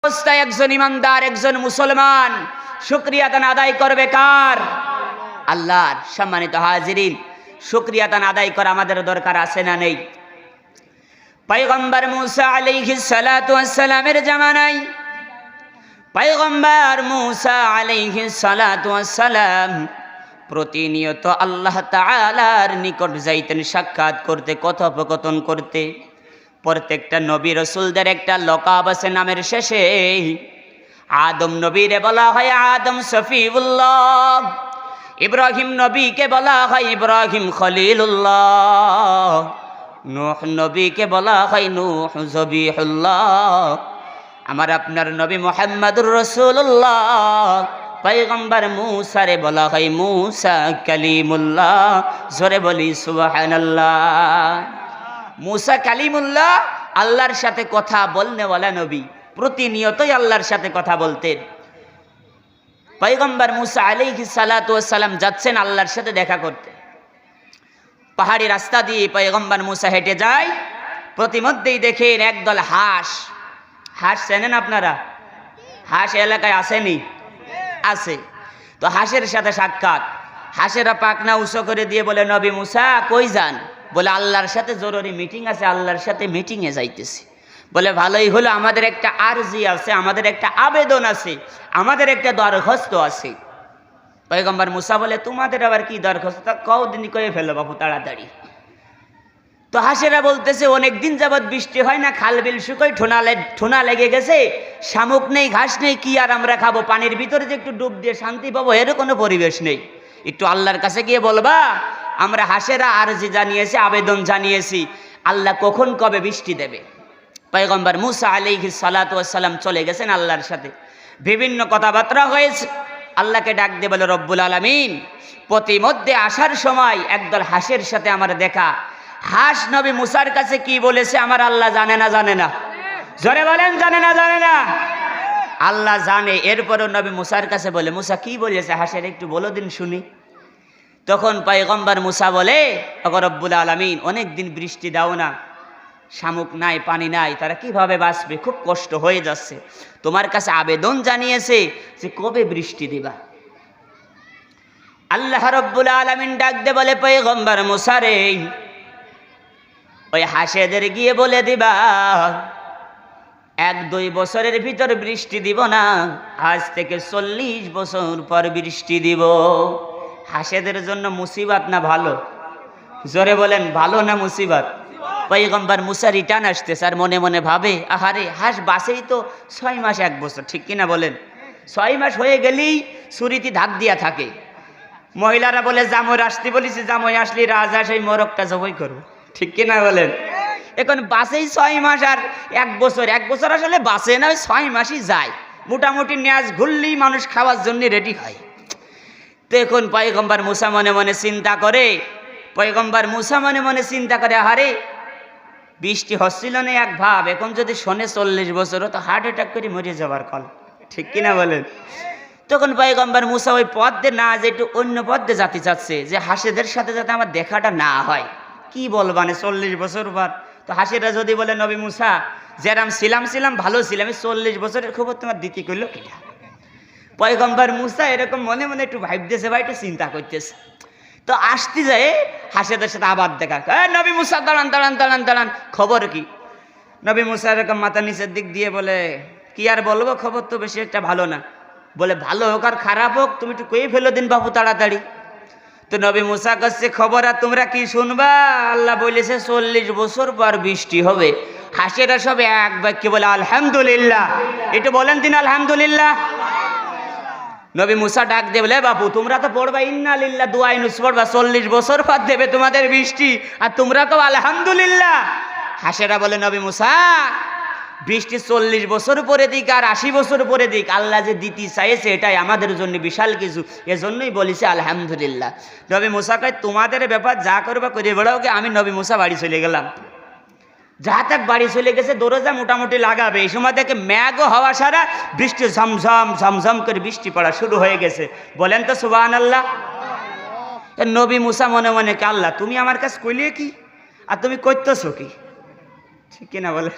অবস্থায় একজন ইমানদার, একজন মুসলমান শুকরিয়া তান আদায় করবে কার? আল্লাহর। সম্মানিত হাজিরিন, শুকরিয়া তান আদায় করা আমাদের দরকার আছে না নেই? পয়গম্বর মুসা আলাইহিস সালাতু ওয়াস সালামের জামানায় পয়গম্বর মুসা আলাইহিস সালাতু ওয়াস সালাম প্রতিনিয়ত আল্লাহ তাআলার নিকট যাইতেন সাক্ষাৎ করতে, কথোপকথন করতে। প্রত্যেকটা নবী রাসূলদের একটা লকাব আছে নামের শেষে। আদম নবীরে বলা হয় আদম সফিউল্লাহ, ইব্রাহিম নবীকে বলা হয় ইব্রাহিম খলিলুল্লাহ, নূহ নবীকে বলা হয় নূহ জবিহুল্লাহ, আমার আপনার নবী মুহাম্মদুর রাসূলুল্লাহ পয়গম্বর মুসারে বলা হয় মুসা কালিমুল্লাহ। জোরে বলি সুবহানাল্লাহ। মুসা কালিমুল্লাহ, আল্লাহর সাথে কথা বলনেওয়ালা নবী, প্রতিনিয়তই আল্লাহর সাথে কথা বলতেন। পয়গম্বর মুসা আলাইহিস সালাতু ওয়াস সালাম যাচ্ছেন আল্লাহর সাথে দেখা করতে। পাহাড়ি রাস্তা দিয়ে পয়গম্বর মুসা হেঁটে যায়। প্রতিমধ্যেই দেখেন একদল হাঁস। হাঁস চেনেন আপনারা? হাঁস এলাকায় আসেনি? আছে। তো হাঁসের সাথে সাক্ষাৎ। হাঁসেরা পাখনা উঁচু করে দিয়ে বলে, নবী মুসা কই যান? বলে আল্লাহর সাথে জরুরি মিটিং আছে, আল্লাহর সাথে মিটিংয়ে যাইতেছি। বলে ভালোই হলো, আমাদের একটা আরজি আছে, আমাদের একটা আবেদন আছে, আমাদের একটা দরখাস্ত আছে। পয়গম্বর মুসা বলে তোমাদের আবার কি দরখাস্ত? কদিনই করে ফেলো বাবু তাড়াতাড়ি। তো হাঁসেরা বলতেছে অনেকদিন যাবৎ বৃষ্টি হয় না, খাল বিল শুকোয়, ঠোনা লেগে গেছে, শামুক নেই, ঘাস নেই, কি আর আমরা খাবো? পানির ভিতরে যে একটু ডুব দিয়ে শান্তি পাবো এর কোনো পরিবেশ নেই। একটু আল্লাহর কাছে গিয়ে বলবা আমরা হাঁসেরা আরজি জানিয়েছি, আবেদন জানিয়েছি, আল্লাহ কখন কবে বৃষ্টি দেবে। পয়গম্বর মুসা আলাইহিস সালাতু ওয়াস সালাম চলে গেছেন আল্লাহর সাথে। বিভিন্ন কথাবার্তা হয়েছে। আল্লাহকে ডাক দিয়ে বলে, রব্বুল আলামিন প্রতিমধ্যে আসার সময় একদল হাঁসের সাথে আমার দেখা। হাঁস নবী মুসার কাছে কি বলেছে আমার আল্লাহ জানে না? জানে না? জোরে বলেন জানে না? জানে না? আল্লাহ জানে। এরপরও নবী মুসার কাছে বলে, মুসা কি বলেছে হাঁসের, একটু বলো দিন শুনি। তখন পয়গম্বর মুসা বলে, ওগো রব্বুল আলামিন অনেক দিন বৃষ্টি দাও না, শামুক নাই, পানি নাই, তারা কিভাবে বাঁচবে? খুব কষ্ট হয়ে যাচ্ছে। তোমার কাছে আবেদন জানিয়েছে যে কবে বৃষ্টি দিবা। আল্লাহ রব্বুল আলামিন ডাক দে বলে, পয়গম্বর মুসা রে ওই হাঁসেদের গিয়ে বলে দিবা 1-2 বছরের ভিতর বৃষ্টি দিব না, আজ থেকে 40 বছর পর বৃষ্টি দিব। হাঁসেদের জন্য মুসিবত না ভালো? জোরে বলেন ভালো না মুসিবত? পয়গম্বর মুসা রিটার্ন আসতেছে আর মনে মনে ভাবে, আহারে হাঁস বাসেই তো 6 মাস 1 বছর, ঠিক কিনা বলেন? 6 মাস হয়ে গেলেই ছুরিতে ধাক দিয়া থাকে। মহিলারা বলে জামই আসতে বলেছি, জামই আসলে রাজা সেই মোরগটা জবাই করবো, ঠিক কিনা বলেন? এখন বাসেই 6 মাস আর 1 বছর। 1 বছর আসলে বাসে না, ওই 6 মাসই যায়। মোটামুটি ন্যাজ ঘুরলেই মানুষ খাওয়ার জন্য রেডি হয়। তো এখন পয়গম্বর মুসা মনে মনে চিন্তা করে, পয়গম্বর মুসা মনে মনে চিন্তা করে, আহারে বৃষ্টি হচ্ছিল না এক ভাব, এখন যদি শোনে 40 বছর তো হার্ট অ্যাটাক করে মরে যাবার কল, ঠিক কিনা বলেন? তখন পয়গম্বর মুসা ওই পথ দিয়ে না যে একটু অন্য পথ দিয়ে যেতে চাচ্ছে, যে হাঁসেদের সাথে যাতে আমার দেখাটা না হয়। কি বলবানে 40 বছর পর। তো হাঁসেরা যদি বলে, নবী মুসা যেরাম ছিলাম ভালো ছিলাম, 40 বছরের খবর তোমার দিতে করলো কিনা? পয়গম্বর মুসা এরকম মনে মনে একটু ভাবতেছে বা একটু চিন্তা করতেছে। তো আসতে যায় হাঁসেদের সাথে আবার দেখা, নবী মুসা দাঁড়ান দাঁড়ান দাঁড়ান দাঁড়ান, খবর কি? নবী মুসা এরকম মাথা নিচের দিক দিয়ে বলে, কি আর বলবো, খবর তো বেশি একটা ভালো না। বলে ভালো হোক আর খারাপ হোক তুমি একটু কয়ে ফেলো দিন বাবু তাড়াতাড়ি। তো নবী মুসা কাছে খবর, আর তোমরা কি শুনবা? আল্লাহ বলেছে 40 বছর পর বৃষ্টি হবে। হাঁসেরা সব এক বাক্যে বলে আলহামদুলিল্লাহ। একটু বলেন দিন আলহামদুলিল্লাহ। নবী মুসা ডাক দিয়ে বলে, বাপু তোমরা তো পড়বা ইন্না লিল্লাহ দুআ ইনুস পড়বা, 40 বছর পর দেবে তোমাদের বৃষ্টি, আর তোমরা তো আলহামদুলিল্লাহ। হাঁসেরা বলে, নবী মুসা বৃষ্টি 40 বছর পরে দিক আর 80 বছর পরে দিক, আল্লাহ যে দিতে চাইছে এটাই আমাদের জন্য বিশাল কিছু, এজন্যই বলেছে আলহামদুলিল্লাহ। নবী মুসা কয়, তোমাদের ব্যাপার যা করবা করে বেড়াও, আমি নবী মুসা বাড়ি চলে গেলাম। যা তাক বাড়ি চলে গেছে, দরজা মোটামুটি লাগাবে। এই সময় থেকে ম্যাগও হওয়া সারা বৃষ্টি ঝমঝম ঝমঝম করে বৃষ্টি পড়া শুরু হয়ে গেছে। বলেন তো সুবহানাল্লাহ। নবী মুসা মনে মনে, আল্লাহ তুমি আমার কাছে কইলে কি আর তুমি করতেছো কি, ঠিক কিনা বলে?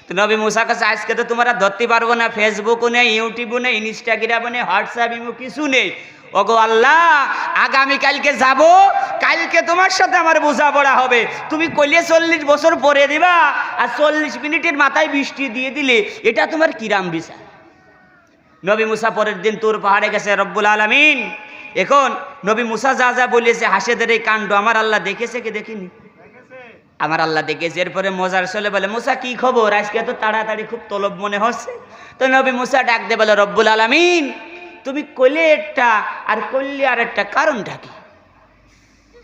তো নবী মুসা কাছে আজকে তো তোমরা ধরতে পারবো না, ফেসবুকও নেই, ইউটিউবও নেই, ইনস্টাগ্রামও নেই, হোয়াটসঅ্যাপ ইমো কিছু নেই। ওগো আল্লাহ, আগামীকালকে যাব, কালকে তোমার সাথে আমার বোঝাপড়া হবে। তুমি কইলে 40 বছর পরে দিবা, আর 40 মিনিটের মাথায় বৃষ্টি দিয়ে দিলে, এটা তোমার কিরাম বিচার? নবী মুসা পরের দিন তুর পাহাড়ে গেছে রব্বুল আলামিন। এখন নবী মুসা যা যা বলেছে হাসেদের এই কাণ্ড আমার আল্লাহ দেখেছে কি দেখিনি? আমার আল্লাহ দেখেছে। এরপরে মজার চলে বলে, মুসা কি খবর, আজকে তো তাড়াতাড়ি খুব তলব মনে হচ্ছে। তো নবী মুসা ডাক দে বলে, রব্বুল আলামিন তুমি কইলে একটা আর করলে আর একটা, কারণটা কি?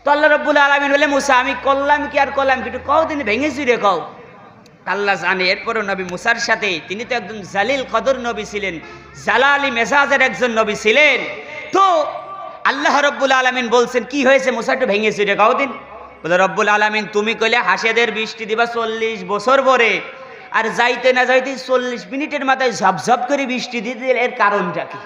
তো আল্লাহ রব্বুল আলামিন বলে, মুসা আমি করলাম কি আর করলাম কি, একটু কও, তিনি ভেঙেছি রে কও। আল্লাহ জানে। এরপরও নবী মুসার সাথে, তিনি তো একজন জালিল কদর নবী ছিলেন, জালালি মেজাজের একজন নবী ছিলেন। তো আল্লাহ রব্বুল আলামিন বলছেন, কি হয়েছে মুসা, একটু ভেঙেছি রে কও দিন। বলে, রব্বুল আলামিন তুমি কইলে হাসেদের বৃষ্টি দিবা 40 বছর পরে, আর যাইতে না যাইতে 40 মিনিটের মাথায় ঝপঝপ করে বৃষ্টি দিতে, এর কারণটা কি?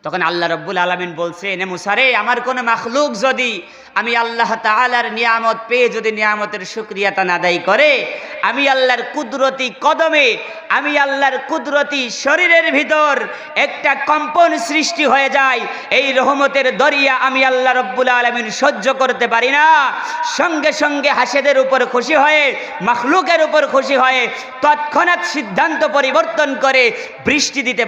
তখন আল্লাহ রব্বুল আলামিন বলছেন, এ মুসা রে, আমার কোনো মাখলুক যদি আমি আল্লাহ তাআলার নিয়ামত পেয়ে যদি নিয়ামতের শুকরিয়া তা আদায় করে, আমি আল্লাহর কুদরতি কদমে, আমি আল্লাহর কুদরতি শরীরের ভিতর একটা কম্পন সৃষ্টি হয়ে যায়, এই রহমতের দরিয়া আমি আল্লাহ রব্বুল আলামিন সহ্য করতে পারি না। সঙ্গে সঙ্গে হাসেদের উপর খুশি হয়ে, মাখলুকের উপর খুশি হয়ে তৎক্ষণাৎ সিদ্ধান্ত পরিবর্তন করে বৃষ্টি দিতে